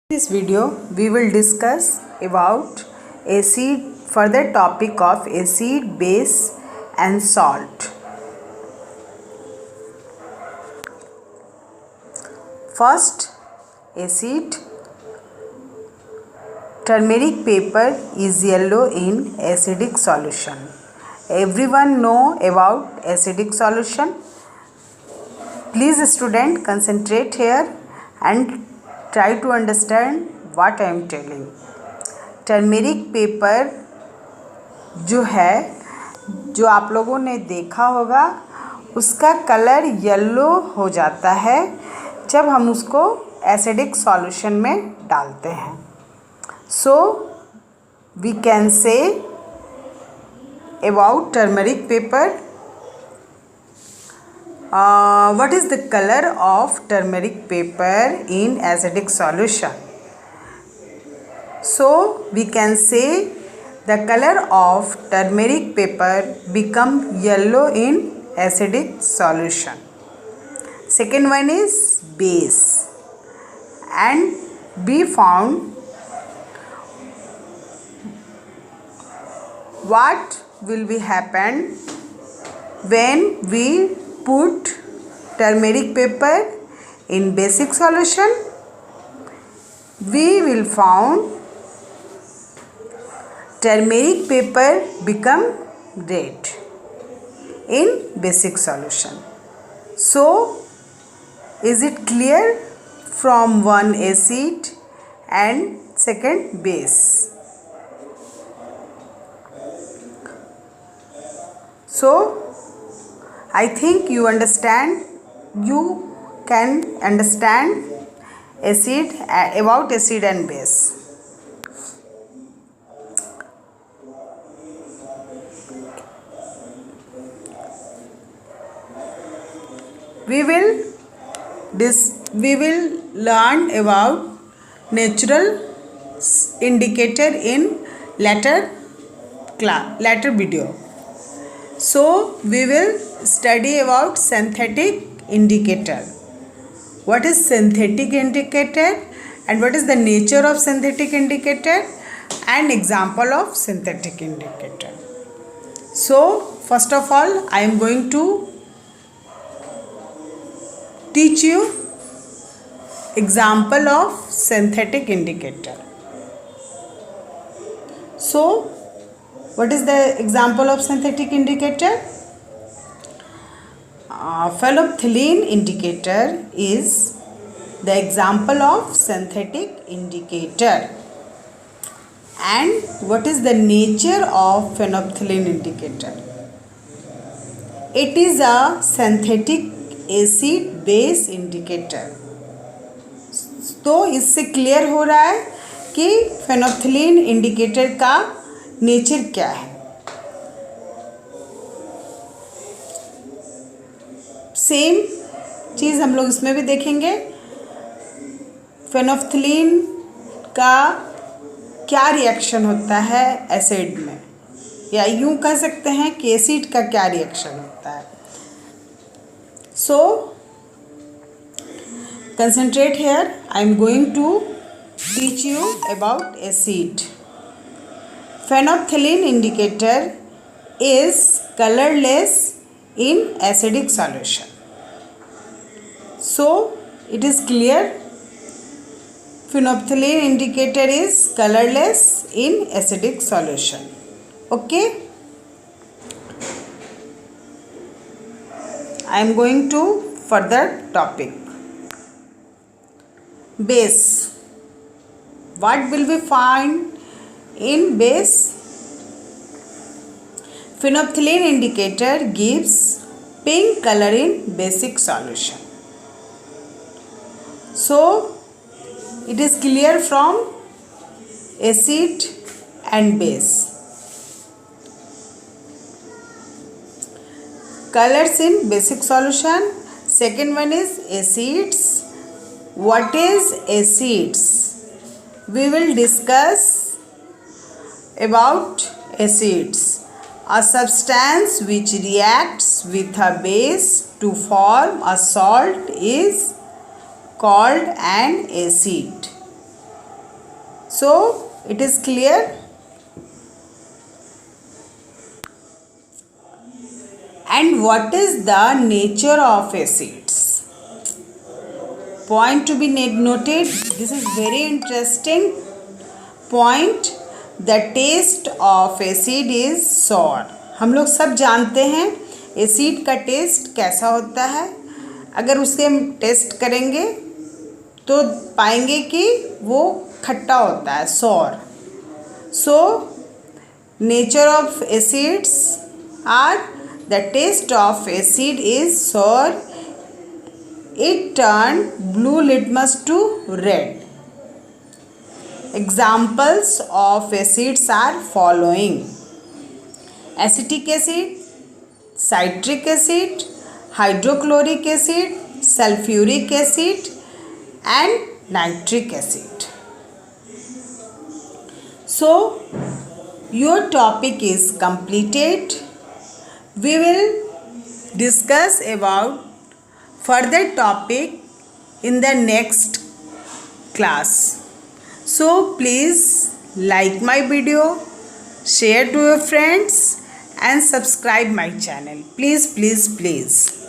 In this video we will discuss about acid, further topic of acid, base and salt. First, acid. Turmeric paper is yellow in acidic solution. Everyone know about acidic solution. Please student concentrate here and try to understand what I am telling. Turmeric paper जो आप लोगों ने देखा होगा उसका colour yellow हो जाता है जब हम उसको एसिडिक सॉल्यूशन में डालते हैं. So we can say about turmeric paper. What is the color of turmeric paper in acidic solution? So we can say the color of turmeric paper become yellow in acidic solution. Second one is base, and we found what will be happen when we put turmeric paper in basic solution. We will found turmeric paper become red in basic solution. So is it clear? From one acid and second base. So I think you understand. You can understand acid about acid and base. We will learn about natural indicator in later video. So we will study about synthetic indicator. What is synthetic indicator and what is the nature of synthetic indicator and example of synthetic indicator. So first of all I am going to teach you example of synthetic indicator. So what is the example of synthetic indicator? Phenolphthalein indicator is the example of synthetic indicator. And what is the nature of phenolphthalein indicator? It is a synthetic acid base indicator. तो इससे clear हो रहा है कि phenolphthalein indicator का nature क्या है. Same चीज़ हम लोग इसमें भी देखेंगे. फेनोफ्थलीन का क्या रिएक्शन होता है एसिड में, या यूं कह सकते हैं कि एसिड का क्या रिएक्शन होता है. So concentrate here. I am going to teach you about acid. Phenolphthalein indicator is colorless in acidic solution. So it is clear. Phenolphthalein indicator is colorless in acidic solution. Okay. I am going to further topic. Base. What will we find in base? Phenolphthalein indicator gives pink color in basic solution. So it is clear from acid and base. Colors in basic solution. Second one is acids. What is acids? We will discuss about acids. A substance which reacts with a base to form a salt is called an acid. So it is clear. And what is the nature of acids? Point to be noted. This is very interesting point. The taste of acid is sour. हम लोग सब जानते हैं acid का test कैसा होता है. अगर उसे हम टेस्ट करेंगे तो पाएंगे कि वो खट्टा होता है, sour. So nature of acids are, the taste of acid is sour. It turned blue litmus to red. Examples of acids are following: acetic acid, citric acid, hydrochloric acid, sulfuric acid, and nitric acid. So your topic is completed. We will discuss about further topic in the next class. So please like my video, share to your friends and subscribe my channel. Please.